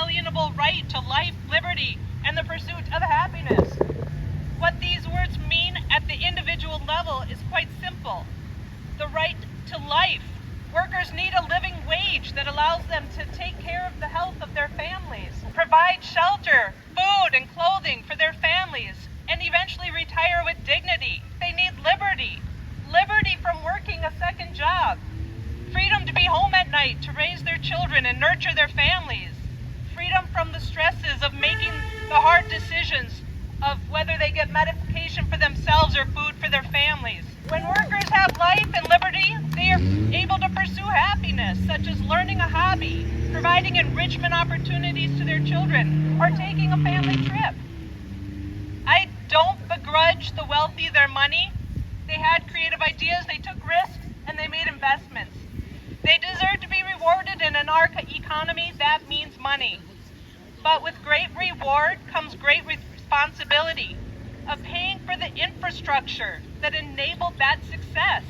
inalienable right to life, liberty, and the pursuit of happiness. What these words mean at the individual level is quite simple. The right to life. Workers need a living wage that allows them to take care of the health of their families, provide shelter, food, and clothing for their families, and eventually retire with dignity. They need liberty. Liberty from working a second job. Freedom to be home at night to raise their children and nurture their families. Freedom from the stresses of making the hard decisions of whether they get medication for themselves or food for their families. When workers have life and liberty, they are able to pursue happiness, such as learning a hobby, providing enrichment opportunities to their children, or taking a family trip. I don't begrudge the wealthy their money. They had creative ideas, they took risks, and they made investments. They deserve to be rewarded, and in our economy, that means money. But with great reward comes great responsibility of paying for the infrastructure that enabled that success,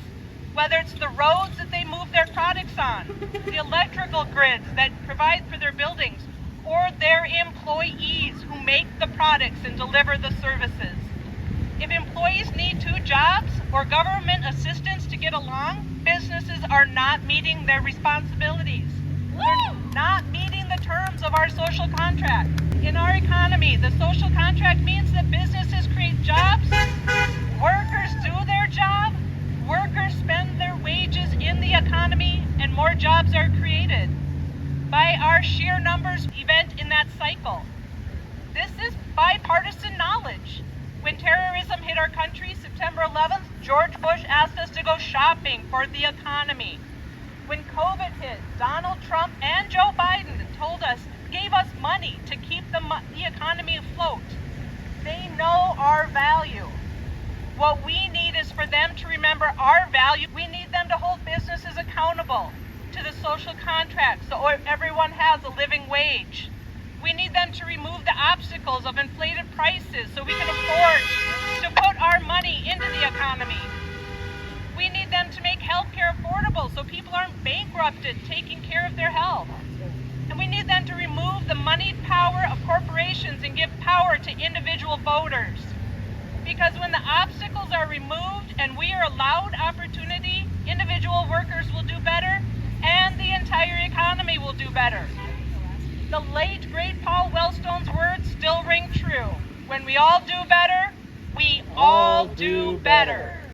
whether it's the roads that they move their products on, the electrical grids that provide for their buildings, or their employees who make the products and deliver the services. If employees need 2 jobs or government assistance to get along, businesses are not meeting their responsibilities. They're not meeting the terms of our social contract. In our economy, the social contract means that businesses create jobs, workers do their job, workers spend their wages in the economy, and more jobs are created by our sheer numbers event in that cycle. This is bipartisan knowledge. When terrorism hit our country, September 11th, George Bush asked us to go shopping for the economy. When COVID hit, Donald Trump and Joe Biden gave us money to keep the economy afloat. They know our value. What we need is for them to remember our value. We need them to hold businesses accountable to the social contract so everyone has a living wage. We need them to remove the obstacles of inflated prices so we can afford to put our money into the economy. We need them to make healthcare affordable so people aren't bankrupted taking care of their health. And we need them to remove the moneyed power of corporations and give power to individual voters. Because when the obstacles are removed and we are allowed opportunity, individual workers will do better and the entire economy will do better. The late, great Paul Wellstone's words still ring true. When we all do better, we all do better.